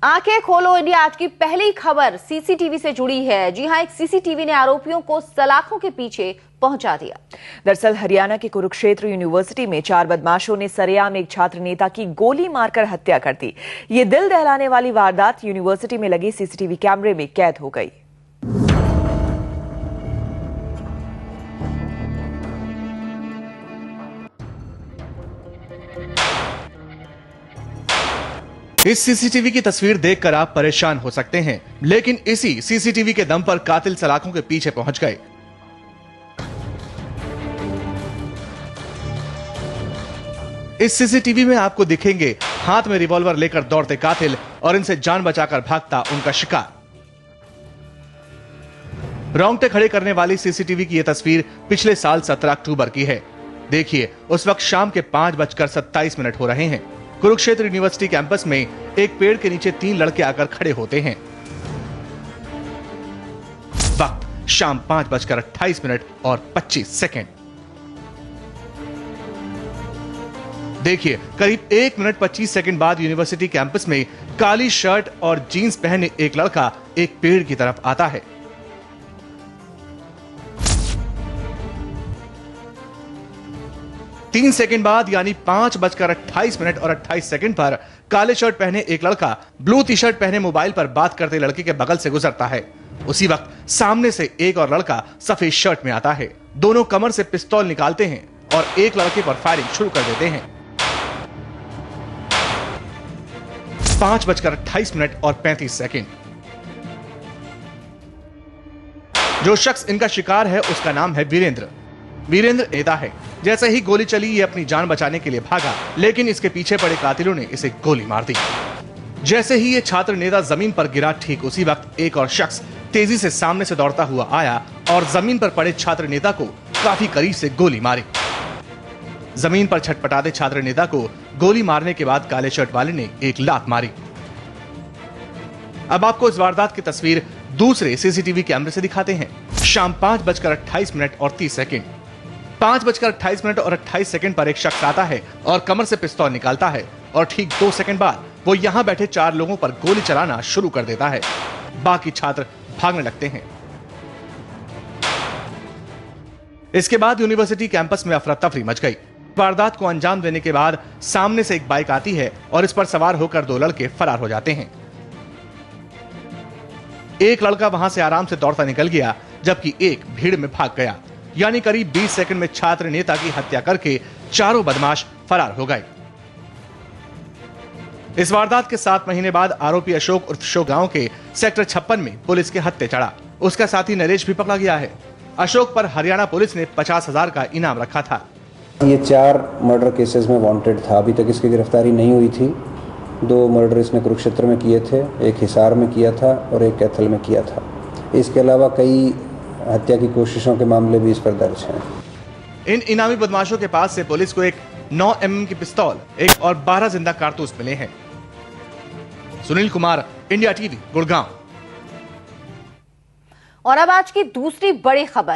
आंखें खोलो इंडिया आज की पहली खबर सीसीटीवी से जुड़ी है। जी हां, एक सीसीटीवी ने आरोपियों को सलाखों के पीछे पहुंचा दिया। दरअसल हरियाणा के कुरुक्षेत्र यूनिवर्सिटी में 4 बदमाशों ने सरेआम एक छात्र नेता की गोली मारकर हत्या कर दी। ये दिल दहलाने वाली वारदात यूनिवर्सिटी में लगी सीसीटीवी कैमरे में कैद हो गई। इस सीसीटीवी की तस्वीर देखकर आप परेशान हो सकते हैं, लेकिन इसी सीसीटीवी के दम पर कातिल सलाखों के पीछे पहुंच गए। इस सीसीटीवी में आपको दिखेंगे हाथ में रिवॉल्वर लेकर दौड़ते कातिल और इनसे जान बचाकर भागता उनका शिकार। रोंगटे खड़े करने वाली सीसीटीवी की यह तस्वीर पिछले साल 17 अक्टूबर की है। देखिए, उस वक्त शाम के 5:27 हो रहे हैं। कुरुक्षेत्र यूनिवर्सिटी कैंपस में एक पेड़ के नीचे 3 लड़के आकर खड़े होते हैं। वक्त शाम 5:28 देखिए, करीब 1 मिनट 25 सेकंड बाद यूनिवर्सिटी कैंपस में काली शर्ट और जीन्स पहने एक लड़का एक पेड़ की तरफ आता है। तीन सेकंड बाद यानी 5:28 पर काले शर्ट पहने एक लड़का ब्लू टी शर्ट पहने मोबाइल पर बात करते लड़के के बगल से गुजरता है। उसी वक्त सामने से एक और लड़का सफेद शर्ट में आता है। दोनों कमर से पिस्तौल निकालते हैं और एक लड़के पर फायरिंग शुरू कर देते हैं। 5:28 जो शख्स इनका शिकार है उसका नाम है वीरेंद्र नेता है। जैसे ही गोली चली ये अपनी जान बचाने के लिए भागा, लेकिन इसके पीछे पड़े कातिलों ने इसे गोली मार दी। जैसे ही ये छात्र नेता जमीन पर गिरा, ठीक उसी वक्त एक और शख्स तेजी से सामने से दौड़ता हुआ आया और जमीन पर पड़े छात्र नेता को काफी करीब से गोली मारी। जमीन पर छटपटाते छात्र नेता को गोली मारने के बाद काले शर्ट वाले ने एक लात मारी। अब आपको इस वारदात की तस्वीर दूसरे सीसीटीवी कैमरे से दिखाते हैं। शाम 5:28 पर एक शख्स आता है और कमर से पिस्तौल निकालता है और ठीक 2 सेकंड बाद वो यहां बैठे 4 लोगों पर गोली चलाना शुरू कर देता है। बाकी छात्र भागने लगते हैं। इसके बाद यूनिवर्सिटी कैंपस में अफरा तफरी मच गई। वारदात को अंजाम देने के बाद सामने से एक बाइक आती है और इस पर सवार होकर 2 लड़के फरार हो जाते हैं। एक लड़का वहां से आराम से दौड़ता निकल गया, जबकि एक भीड़ में भाग गया। यानी करीब 20 सेकंड में छात्र नेता की हत्या करके चारों बदमाश फरार हो गए। इस वारदात के 7 महीने बाद आरोपी अशोक उर्फ शो गांव के सेक्टर 56 में पुलिस के हत्थे चढ़ा। उसका साथी नरेश भी पकड़ा गया है। अशोक पर हरियाणा पुलिस ने 50,000 का इनाम रखा था। ये 4 मर्डर केसेस में वांटेड था। अभी तक इसकी गिरफ्तारी नहीं हुई थी। 2 मर्डर इसने कुरुक्षेत्र में किए थे, एक हिसार में किया था और एक कैथल में किया था। इसके अलावा कई हत्या की कोशिशों के मामले भी इस पर दर्ज हैं। इन इनामी बदमाशों के पास से पुलिस को एक 9 mm की पिस्तौल, एक और 12 जिंदा कारतूस मिले हैं। Sunil Kumar, India TV, Gurgaon. और अब आज की दूसरी बड़ी खबर।